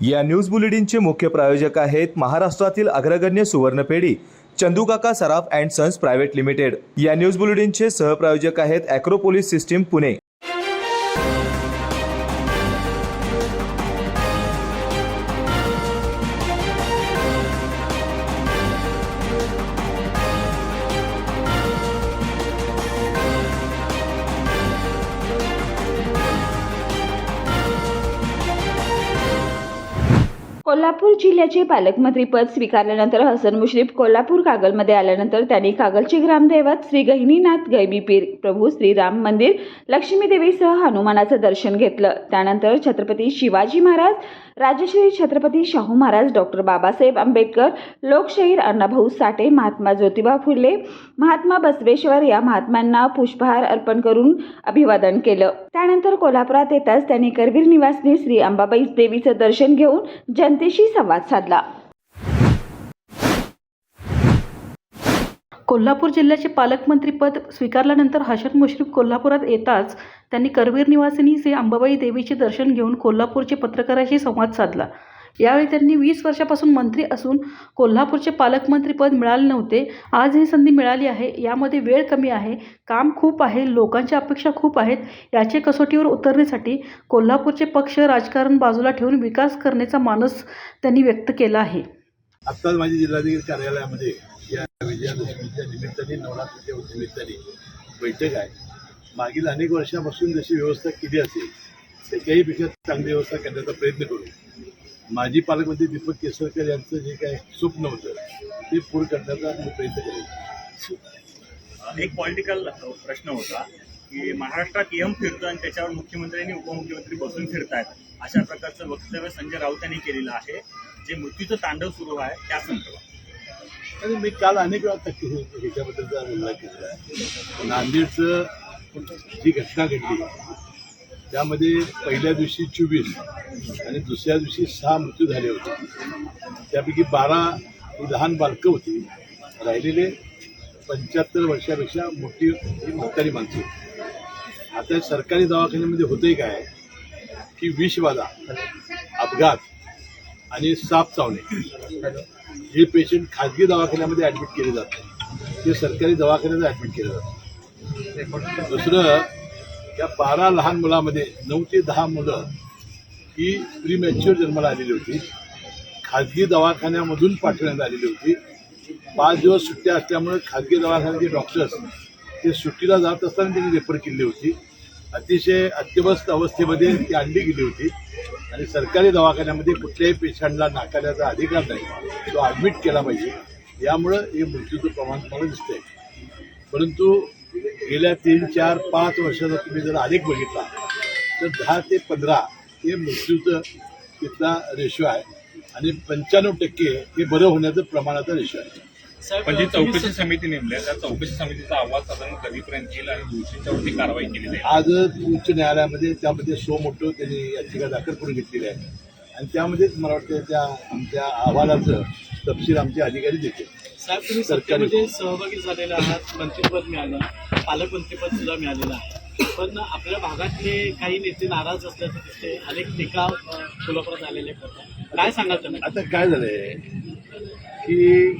या न्यूज बुलेटिनचे मुख्य प्रायोजक आहेत महाराष्ट्रातील अग्रगण्य सुवर्णपेढी चंदूकाका सराफ अँड सन्स प्रायव्हेट लिमिटेड। या न्यूज बुलेटिनचे सहप्रायोजक आहेत ॲक्रोपोलिस सिस्टीम पुणे। कोल्हापूर जिल्ह्याचे पालकमंत्रीपद स्वीकारल्यानंतर हसन मुश्रीफ कोल्हापूर कागलमध्ये आल्यानंतर त्यांनी कागलचे ग्रामदैवत श्री गहिनीनाथ गैबीपीर प्रभू श्री राम मंदिर लक्ष्मी देवीसह हनुमानाचं दर्शन घेतलं। त्यानंतर छत्रपती शिवाजी महाराज, राजश्री छत्रपती शाहू महाराज, डॉक्टर बाबासाहेब आंबेडकर, लोकशाहीर अण्णाभाऊ साठे, महात्मा ज्योतिबा फुले, महात्मा बसवेश्वर या महात्म्यांना पुष्पहार अर्पण करून अभिवादन केलं। त्यानंतर कोल्हापुरात येताच त्यांनी करवीर निवासनी श्री अंबाबाई देवीचं दर्शन घेऊन जनतेशी संवाद साधला। कोल्हापूर जिल्ह्याचे पालकमंत्रीपद स्वीकारल्यानंतर हसन मुश्रीफ कोल्हापुरात येताच त्यांनी करवीर निवासिनी श्री अंबाबाई देवीचे दर्शन घेऊन कोल्हापूरचे पत्रकारांशी संवाद साधला। यावेळी त्यांनी 20 वर्षापासून मंत्री असून कोल्हापूरचे पालकमंत्रीपद मिळाले नव्हते। आज ही संधी मिळाली आहे। यामध्ये वेळ कमी आहे, काम खूप आहे, लोकांच्या अपेक्षा खूप आहेत। याचे कसोटीवर उतरण्यासाठी कोल्हापूरचे पक्ष राजकारण बाजूला ठेवून विकास करण्याचा मानस त्यांनी व्यक्त केला आहे। आत्ताच माझी जिल्हाधिकारी कार्यालयामध्ये या विजयादशमीच्या निमित्ताने नवरात्रीच्या निमित्ताने बैठक आहे। मागील अनेक वर्षापासून जशी व्यवस्था केली असेल त्याच्याहीपेक्षा चांगली व्यवस्था करण्याचा प्रयत्न करू। माजी पालकमंत्री दीपक केसरकर यांचं जे काय स्वप्न होतं ते पूर्ण करण्याचा मी प्रयत्न करेन। एक पॉलिटिकल प्रश्न होता की महाराष्ट्रात यम फिरतो आणि त्याच्यावर मुख्यमंत्री आणि उपमुख्यमंत्री बसून फिरतायत, अशा प्रकारचं वक्तव्य संजय राऊत यांनी केलेलं आहे, जे मृत्यूचं तांडव सुरू आहे त्या संदर्भात। आणि मी काल अनेक वेळा ह्याच्याबद्दलचा उल्लेख केलेला आहे। नांदेडचं जी घटना घडली त्यामध्ये पहिल्या दिवशी 24 आणि दुसऱ्या दिवशी 6 मृत्यू झाले होते। त्यापैकी 12 ही लहान बालकं होती, राहिलेले 75 वर्षापेक्षा मोठी ही म्हातारी माणसं। आता सरकारी दवाखान्यामध्ये होतंय काय की विषबाधा, अपघात आणि साप चावणे हे पेशंट खाजगी दवाखान्यामध्ये ॲडमिट केले जातात, ते सरकारी दवाखान्यात ॲडमिट केले जातात। दुसरं, या 12 लहान मुलामध्ये 9 ते 10 मुलं ही प्रीमॅच्युअर जन्माला आलेली होती, खाजगी दवाखान्यामधून पाठवण्यात आलेली होती। 5 दिवस सुट्ट्या असल्यामुळे खाजगी दवाखान्याचे डॉक्टर्स ते सुट्टीला जात असताना त्यांनी रेफर केली होती। अतिशय अत्यवस्थ अवस्थेमध्ये ती आणली गेली होती आणि सरकारी दवाखान्यामध्ये कुठल्याही पेशंटला नाकारण्याचा अधिकार नाही, तो ॲडमिट केला पाहिजे। यामुळं हे मृत्यूचं प्रमाण मला दिसतंय। परंतु गेल्या 3, 4, 5 वर्षाचा तुम्ही जर आलेख बघितला तर 10 ते 15 हे मृत्यूचं तिथला रेशो आहे आणि 95% हे बरं होण्याचं प्रमाणाचा रेशो आहे। पण जी चौकशी समिती नेमली आहे त्या चौकशी समितीचा अहवाल साधारण कधीपर्यंत येईल आणि दोषींच्यावरती कारवाई केली जाईल? आज उच्च न्यायालयामध्ये त्यामध्ये सो मोठं त्यांनी याचिका दाखल करून घेतलेली आहे आणि त्यामध्येच मला वाटतं त्या आमच्या अहवालाचं तपशील आमचे अधिकारी देतील। साहेब, तुम्ही सरकारमध्ये सहभागी झालेले आहात, मंत्रिपद मिळालं, पालकमंत्रीपद सुद्धा मिळालेलं आहे, पण आपल्या भागातले काही नेते नाराज असल्याचं दिसते, अनेक टीका कोल्हापुरात आलेले करतात, काय सांगाल त्यांना? आता काय झालंय की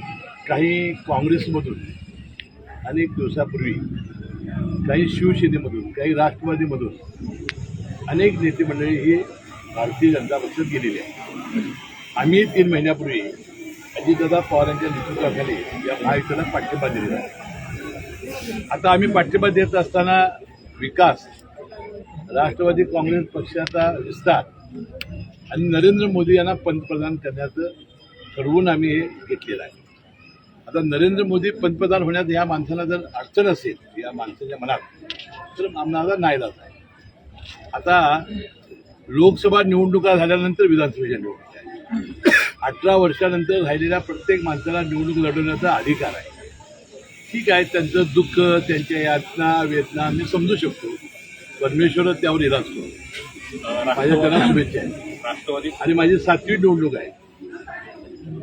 काही काँग्रेसमधून अनेक दिवसापूर्वी, काही शिवसेनेमधून, काही राष्ट्रवादीमधून अनेक नेते मंडळी ही भारतीय जनता पक्षात गेलेली आहे। आम्ही 3 महिन्यापूर्वी अजितदादा पवार यांच्या नेतृत्वाखाली या महायुतीला पाठिंबा दिलेला आहे। आता आम्ही पाठिंबा देत असताना विकास, राष्ट्रवादी काँग्रेस पक्षाचा विस्तार आणि नरेंद्र मोदी यांना पंतप्रधान करण्याचं ठरवून आम्ही हे घेतलेलं आहे। आता नरेंद्र मोदी पंतप्रधान होण्यात या माणसाला जर अडचण असेल या माणसाच्या मनात, तर आम्हाला नाईलाज आहे। आता लोकसभा निवडणुका झाल्यानंतर विधानसभेच्या निवडणुका आहे। 18 वर्षानंतर राहिलेल्या प्रत्येक माणसाला निवडणूक लढवण्याचा अधिकार आहे। ठीक आहे, त्यांचं दुःख, त्यांच्या यातना वेदना मी समजू शकतो, परमेश्वर त्यावर इलाज करू। माझ्या त्यांना शुभेच्छा आहे। राष्ट्रवादी आणि माझी 7वी निवडणूक आहे।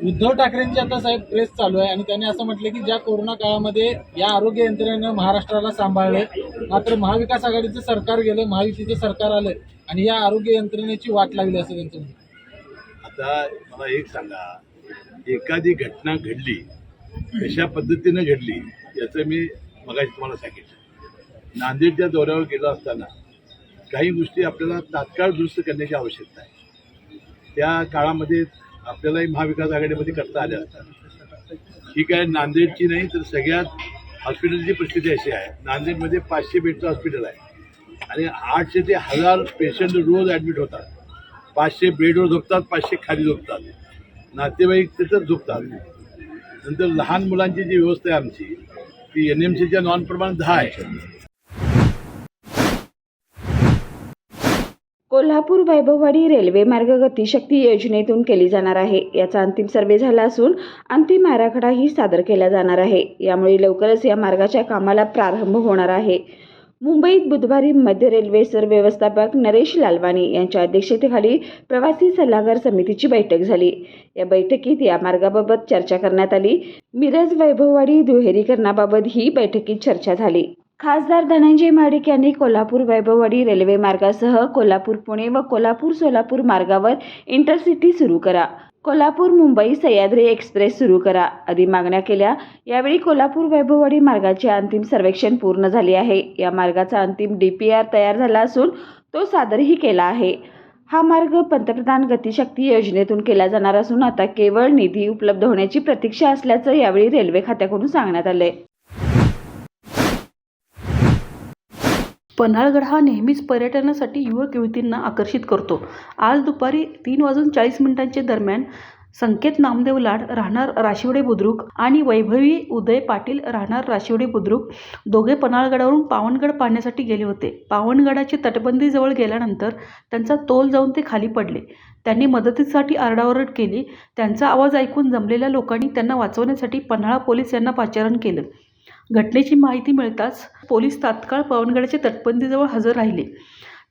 उद्धव ठाकरेंची आता साहेब प्रेस चालू आहे आणि त्यांनी असं म्हटलं की ज्या कोरोना काळामध्ये या आरोग्य यंत्रणेनं महाराष्ट्राला सांभाळले, मात्र महाविकास आघाडीचं सरकार गेलं, महायुतीचं सरकार आलं आणि या आरोग्य यंत्रणेची वाट लागली असं त्यांचं म्हणणं। आता मला एक सांगा, एखादी घटना घडली कशा पद्धतीनं घडली याचं मी मगाशी तुम्हाला सांगितलं. नांदेडच्या दौऱ्यावर गेलो असताना काही गोष्टी आपल्याला तात्काळ दुरुस्त करण्याची आवश्यकता आहे. त्या काळामध्ये आपल्यालाही महाविकास आघाडीमध्ये करता आल्या असतात. ही काय नांदेडची नाही तर सगळ्यात हॉस्पिटलची परिस्थिती अशी आहे. नांदेडमध्ये 500 बेडचं हॉस्पिटल आहे आणि 800 ते 1000 पेशंट रोज ॲडमिट होतात. 500 बेडवर झोपतात, 500 खाली झोपतात, नातेवाईक तिथंच झोपतात. नंतर लहान मुलांची जी व्यवस्था आहे आमची ती NMCच्या नॉनप्रमाणे 10 आहे. कोल्हापूर वैभववाडी रेल्वे मार्ग गतिशक्ती योजनेतून केली जाणार आहे. याचा अंतिम सर्वे झाला असून अंतिम आराखडाही सादर केला जाणार आहे. यामुळे लवकरच या मार्गाच्या कामाला प्रारंभ होणार आहे. मुंबईत बुधवारी मध्य रेल्वे सरव्यवस्थापक नरेश लालवानी यांच्या अध्यक्षतेखाली प्रवासी सल्लागार समितीची बैठक झाली. या बैठकीत या मार्गाबाबत चर्चा करण्यात आली. मिरज वैभववाडी दुहेरीकरणाबाबत ही बैठकीत चर्चा झाली. खासदार धनंजय महाडिक यांनी कोल्हापूर वैभववाडी रेल्वे मार्गासह कोल्हापूर पुणे व कोल्हापूर सोलापूर मार्गावर इंटरसिटी सुरू करा, कोल्हापूर मुंबई सह्याद्री एक्सप्रेस सुरू करा आदी मागण्या केल्या. यावेळी कोल्हापूर वैभववाडी मार्गाचे अंतिम सर्वेक्षण पूर्ण झाले आहे. या मार्गाचा अंतिम DPR तयार झाला असून तो सादरही केला आहे. हा मार्ग पंतप्रधान गतिशक्ती योजनेतून केला जाणार असून आता केवळ निधी उपलब्ध होण्याची प्रतीक्षा असल्याचं यावेळी रेल्वे खात्याकडून सांगण्यात आले. पन्हाळगड हा नेहमीच पर्यटनासाठी युवक युवतींना आकर्षित करतो. आज दुपारी 3:40 दरम्यान संकेत नामदेव लाड राहणार राशिवडे बुद्रुक आणि वैभवी उदय पाटील राहणार राशिवडे बुद्रुक दोघे पन्हाळगडावरून पावनगड पाहण्यासाठी गेले होते. पावनगडाच्या तटबंदीजवळ गेल्यानंतर त्यांचा तोल जाऊन ते खाली पडले. त्यांनी मदतीसाठी आरडाओरड केली. त्यांचा आवाज ऐकून जमलेल्या लोकांनी त्यांना वाचवण्यासाठी पन्हाळा पोलीस यांना पाचारण केलं. घटनेची माहिती मिळताच पोलीस तात्काळ पावनगडाच्या तटबंदीजवळ हजर राहिले.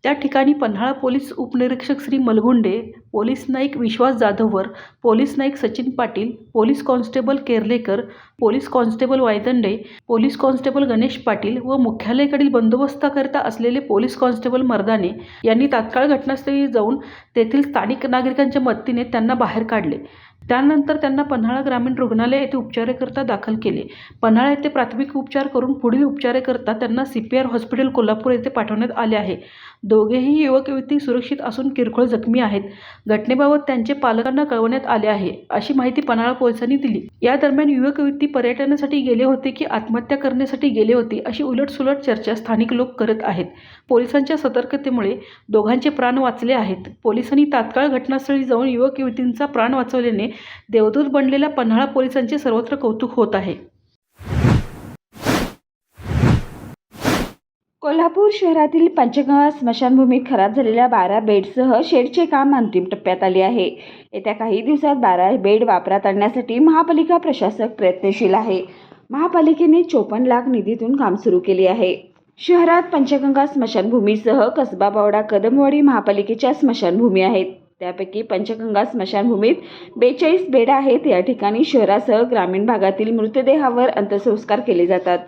त्या ठिकाणी पन्हाळा पोलीस उपनिरीक्षक श्री मलगुंडे, पोलीस नाईक विश्वास जाधववर, पोलीस नाईक Sachin Patil, police constable Kerlekar, police constable Waydande, police constable Ganesh Patil व मुख्यालयाकडील बंदोबस्ताकरिता असलेले पोलीस कॉन्स्टेबल मर्दाने यांनी तात्काळ घटनास्थळी जाऊन तेथील स्थानिक नागरिकांच्या मदतीने त्यांना बाहेर काढले. त्यानंतर त्यांना पन्हाळा ग्रामीण रुग्णालय येथे उपचाराकरिता दाखल केले. पन्हाळा येथे प्राथमिक उपचार करून पुढील उपचाराकरिता त्यांना CPR हॉस्पिटल कोल्हापूर येथे पाठवण्यात आले आहे. दोघेही युवक युवती सुरक्षित असून किरकोळ जखमी आहेत. घटनेबाबत त्यांचे पालकांना कळवण्यात आले आहे, अशी माहिती पन्हाळा पोलिसांनी दिली. या दरम्यान युवक युवती पर्यटनासाठी गेले होते की आत्महत्या करण्यासाठी गेले होते अशी उलटसुलट चर्चा स्थानिक लोक करत आहेत. पोलिसांच्या सतर्कतेमुळे दोघांचे प्राण वाचले आहेत. पोलिसांनी तात्काळ घटनास्थळी जाऊन युवक युवतींचा प्राण वाचवल्याने देवदूत बनलेल्या पन्हाळा पोलिसांचे सर्वत्र कौतुक होत आहे. कोल्हापूर शहरातील पंचगंगा स्मशानभूमीत खराब झालेल्या 12 बेडसह शेडचे काम अंतिम टप्प्यात आले आहे. येत्या काही दिवसात 12 बेड वापरात आणण्यासाठी महापालिका प्रशासक प्रयत्नशील आहे. महापालिकेने 54 लाख निधीतून काम सुरू केले आहे. शहरात पंचगंगा स्मशानभूमीसह कसबा बावडा कदमवाडी महापालिकेच्या स्मशानभूमी आहेत. त्यापैकी पंचगंगा स्मशानभूमीत 42 बेड आहेत. या ठिकाणी शहरासह ग्रामीण भागातील मृतदेहावर अंत्यसंस्कार केले जातात.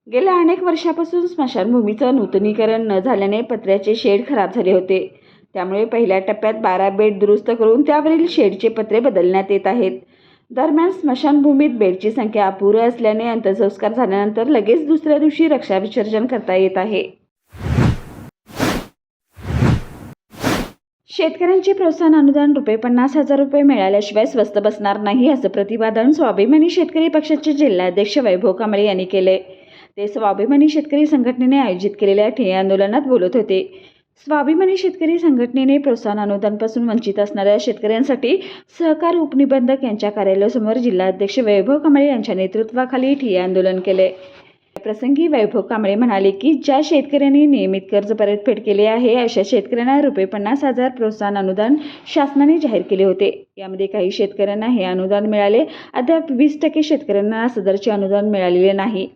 गेल्या अनेक वर्षापासून स्मशानभूमीचं नूतनीकरण न झाल्याने पत्र्याचे शेड खराब झाले होते. त्यामुळे पहिल्या टप्प्यात 12 बेड दुरुस्त करून त्यावरील शेडचे पत्रे बदलण्यात येत आहेत. दरम्यान स्मशानभूमीत बेडची संख्या अपुरी असल्याने अंत्यसंस्कार झाल्यानंतर लगेच दुसऱ्या दिवशी रक्षाविसर्जन करता येत आहे. शेतकऱ्यांचे प्रोत्साहन अनुदान ₹50,000 मिळाल्याशिवाय स्वस्त बसणार नाही, असं प्रतिपादन स्वाभिमानी शेतकरी पक्षाचे जिल्हाध्यक्ष वैभव कांबळे यांनी केले. ते स्वाभिमानी शेतकरी संघटनेने आयोजित केलेल्या ठिय्या आंदोलनात बोलत होते. स्वाभिमानी शेतकरी संघटनेने प्रोत्साहन अनुदानापासून वंचित असणाऱ्या शेतकऱ्यांसाठी सहकार उपनिबंधक यांच्या कार्यालयासमोर जिल्हाध्यक्ष वैभव कांबळे यांच्या नेतृत्वाखाली ठिय्या आंदोलन केले. प्रसंगी वैभव कांबळे म्हणाले की ज्या शेतकऱ्यांनी नियमित कर्ज परतफेड केले आहे अशा शेतकऱ्यांना ₹50,000 प्रोत्साहन अनुदान शासनाने जाहीर केले होते. यामध्ये काही शेतकऱ्यांना हे अनुदान मिळाले. अद्याप 20% शेतकऱ्यांना सदरचे अनुदान मिळालेले नाही.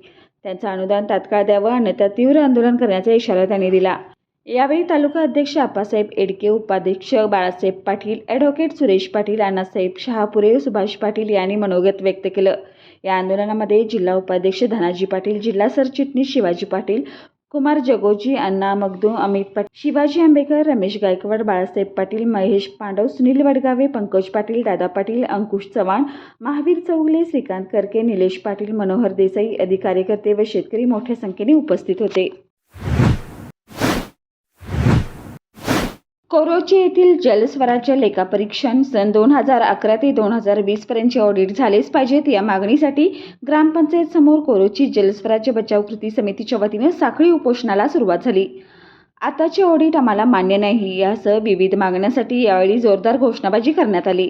त्यांचं अनुदान तात्काळ द्यावं, अन्यथा तीव्र आंदोलन करण्याचा इशारा त्यांनी दिला. यावेळी तालुका अध्यक्ष आप्पासाहेब एडके, उपाध्यक्ष बाळासाहेब पाटील, ॲडव्होकेट सुरेश पाटील, अण्णासाहेब शहापुरे, सुभाष पाटील यांनी मनोगत व्यक्त केलं. या आंदोलनामध्ये जिल्हा उपाध्यक्ष धनाजी पाटील, जिल्हा सरचिटणीस शिवाजी पाटील, कुमार जगोजी, अण्णा मगदूम, अमित पाटील, शिवाजी आंबेकर, रमेश गायकवाड, बाळासाहेब पाटील, महेश पांडव, सुनील वडगावे, पंकज पाटील, दादा पाटील, अंकुश चव्हाण, महावीर चौगले, श्रीकांत करके, निलेश पाटील, मनोहर देसाई आदी कार्यकर्ते व शेतकरी मोठ्या संख्येने उपस्थित होते. कोरोची येथील जलस्वराज्य लेखापरीक्षण सन 2011 ते 2020 पर्यंतचे ऑडिट झालेच पाहिजेत या मागणीसाठी ग्रामपंचायत समोर कोरोची जलस्वराज्य बचाव कृती समितीच्या वतीने साखळी उपोषणाला सुरुवात झाली. आताचे ऑडिट आम्हाला मान्य नाही यासह विविध मागण्यांसाठी यावेळी जोरदार घोषणाबाजी करण्यात आली.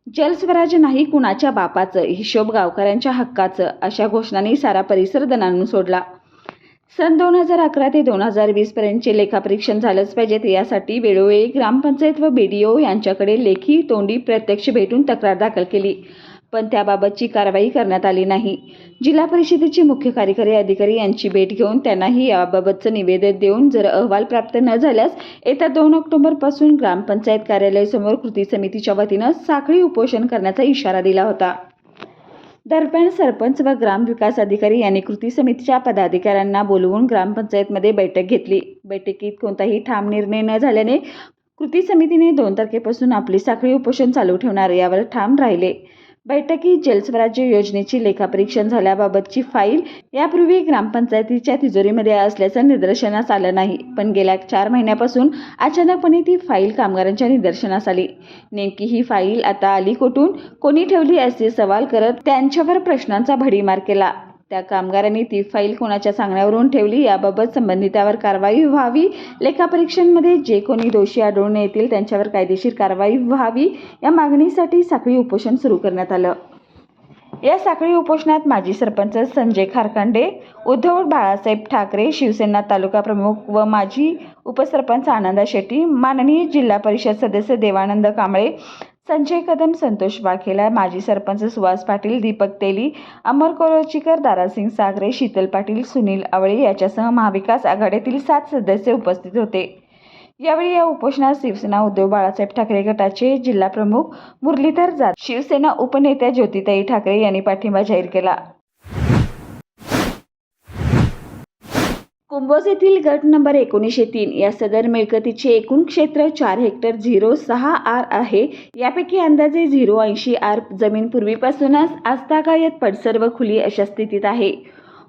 जलस्वराज्य नाही कुणाच्या बापाचं, हिशोब गावकऱ्यांच्या हक्काचं अशा घोषणांनी सारा परिसर दणाणून सोडला. सन 2011 ते 2020 पर्यंतचे लेखापरीक्षण झालंच पाहिजेत यासाठी वेळोवेळी ग्रामपंचायत व BDO यांच्याकडे लेखी तोंडी प्रत्यक्ष भेटून तक्रार दाखल केली, पण त्याबाबतची कारवाई करण्यात आली नाही. जिल्हा परिषदेचे मुख्य कार्यकारी अधिकारी यांची भेट घेऊन त्यांनाही याबाबतचं निवेदन देऊन जर अहवाल प्राप्त न झाल्यास येत्या 2 ऑक्टोबरपासून ग्रामपंचायत कार्यालयासमोर कृती समितीच्या वतीनं साखळी उपोषण करण्याचा इशारा दिला होता. दरम्यान सरपंच व ग्रामविकास अधिकारी यांनी कृती समितीच्या पदाधिकाऱ्यांना बोलवून ग्रामपंचायतमध्ये बैठक घेतली. बैठकीत कोणताही ठाम निर्णय न झाल्याने कृती समितीने 2 तारखेपासून आपली साखळी उपोषण चालू ठेवणार यावर ठाम राहिले. बैठकीत जलस्वराज्य योजनेची लेखापरीक्षण झाल्याबाबतची फाईल यापूर्वी ग्रामपंचायतीच्या तिजोरीमध्ये असल्याचं निदर्शनास आलं नाही, पण गेल्या 4 महिन्यापासून अचानकपणे ती फाईल कामगारांच्या निदर्शनास आली. नेमकी ही फाईल आता आली कुठून, कोणी ठेवली असे सवाल करत त्यांच्यावर प्रश्नांचा भडीमार केला. त्या कामगारांनी ती फाईल कोणाच्या सांगण्यावरून ठेवली याबाबत संबंधितावर कारवाई व्हावी, लेखापरीक्षणमध्ये जे कोणी दोषी आढळून येतील त्यांच्यावर कायदेशीर कारवाई व्हावी या मागणीसाठी साखळी उपोषण सुरू करण्यात आलं. या साखळी उपोषणात माजी सरपंच संजय खारकांडे, उद्धव बाळासाहेब ठाकरे, शिवसेना तालुका प्रमुख व माजी उपसरपंच आनंदा शेट्टी, माननीय जिल्हा परिषद सदस्य देवानंद कांबळे, संजय कदम, संतोष वाघेला, माजी सरपंच सुहास पाटील, दीपक तेली, अमर कोरोचीकर, दारासिंग सागरे, शीतल पाटील, सुनील आवळे याच्यासह महाविकास आघाडीतील 7 सदस्य उपस्थित होते. यावेळी या उपोषणात शिवसेना उद्धव बाळासाहेब ठाकरे गटाचे जिल्हा प्रमुख मुरलीधर जाधव, शिवसेना उपनेत्या ज्योतिताई ठाकरे यांनी पाठिंबा जाहीर केला. कुंभोज येथील गट नंबर 1903 या सदर मिळकतीचे एकूण क्षेत्र 4 हेक्टर 06 आर आहे. यापैकी अंदाजे 0.80 आर जमीन पूर्वीपासूनच आस्थागायत पडसर व खुली अशा स्थितीत आहे.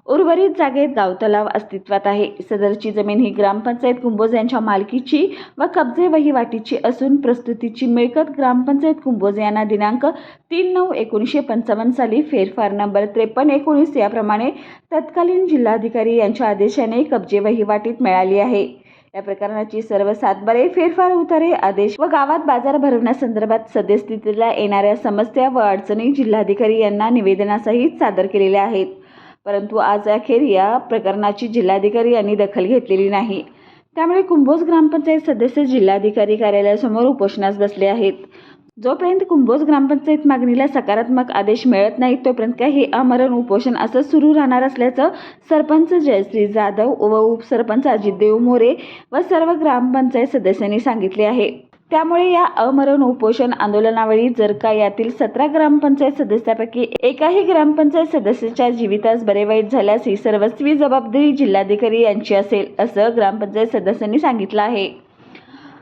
उर्वरित जागेत गावतलाव अस्तित्वात आहे. सदरची जमीन ही ग्रामपंचायत कुंभोज यांच्या मालकीची व कब्जे वहिवाटीची असून प्रस्तुतीची मिळकत ग्रामपंचायत कुंभोज यांना दिनांक 3/9/1955 साली फेरफार नंबर 53/19 याप्रमाणे तत्कालीन जिल्हाधिकारी यांच्या आदेशाने कब्जे वहिवाटीत मिळाली आहे. या प्रकरणाची सर्व सातबारे, फेरफार उतारे, आदेश व गावात बाजार भरवण्यासंदर्भात सद्यस्थितीला येणाऱ्या समस्या व अडचणी जिल्हाधिकारी यांना निवेदनासहित सादर केलेल्या आहेत. परंतु आज अखेर या प्रकरणाची जिल्हाधिकारी यांनी दखल घेतलेली नाही. त्यामुळे कुंभोज ग्रामपंचायत सदस्य जिल्हाधिकारी कार्यालयासमोर उपोषणास बसले आहेत. जोपर्यंत कुंभोज ग्रामपंचायत मागणीला सकारात्मक आदेश मिळत नाही तोपर्यंत हे आमरण उपोषण असं सुरू राहणार असल्याचं सरपंच जयश्री जाधव व उपसरपंच अजितदेव मोरे व सर्व ग्रामपंचायत सदस्यांनी सांगितले आहे. त्यामुळे या आमरण उपोषण आंदोलनावेळी जर का यातील 17 ग्रामपंचायत सदस्यापैकी एकाही ग्रामपंचायत सदस्याच्या जीवितास बरे वाईट झाल्यास ही सर्वस्वी जबाबदारी जिल्हाधिकारी यांची असेल असं ग्रामपंचायत सदस्यांनी सांगितलं आहे.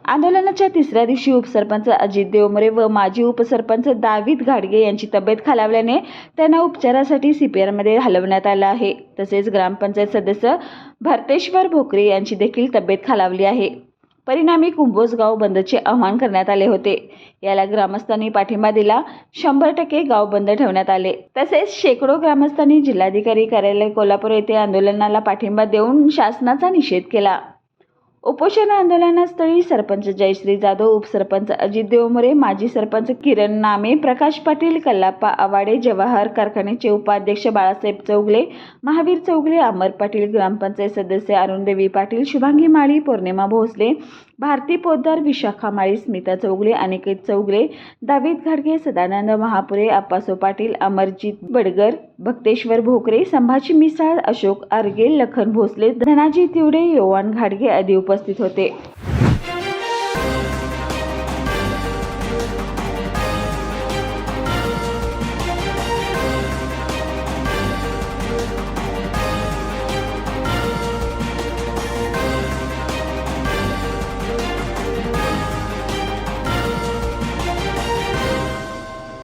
आंदोलनाच्या 3ऱ्या दिवशी उपसरपंच अजित देवमरे व माजी उपसरपंच दावीद घाडगे यांची तब्येत खालावल्याने त्यांना उपचारासाठी CPR हलवण्यात आलं आहे. तसेच ग्रामपंचायत सदस्य भरतेश्वर भोकरे यांची देखील तब्येत खालावली आहे. परिणामी कुंभोज गाव बंदचे आवाहन करण्यात आले होते. याला ग्रामस्थांनी पाठिंबा दिला. 100% गाव बंद ठेवण्यात आले. तसेच शेकडो ग्रामस्थांनी जिल्हाधिकारी कार्यालय कोल्हापूर येथे आंदोलनाला पाठिंबा देऊन शासनाचा निषेध केला. उपोषण आंदोलनास्थळी सरपंच जयश्री जाधव, उपसरपंच अजित देवमरे, माजी सरपंच किरण नामे, प्रकाश पाटील, कल्लाप्पा आवाडे, जवाहर कारखान्याचे उपाध्यक्ष बाळासाहेब चौगले, महावीर चौगले, अमर पाटील, ग्रामपंचायत सदस्य अरुणदेवी पाटील, शुभांगी माळी, पौर्णिमा भोसले, भारती पोद्दार, विशाखा माळी, स्मिता चौगले, अनिकेत चौगले, दावीद घाडगे, सदानंद महापुरे, आप्पासो पाटील, अमरजीत बडगर, भक्तेश्वर भोकरे, संभाजी मिसाळ, अशोक आरगे, लखन भोसले, धनाजी तिवडे, योवान घाडगे आदी उपस्थित होते.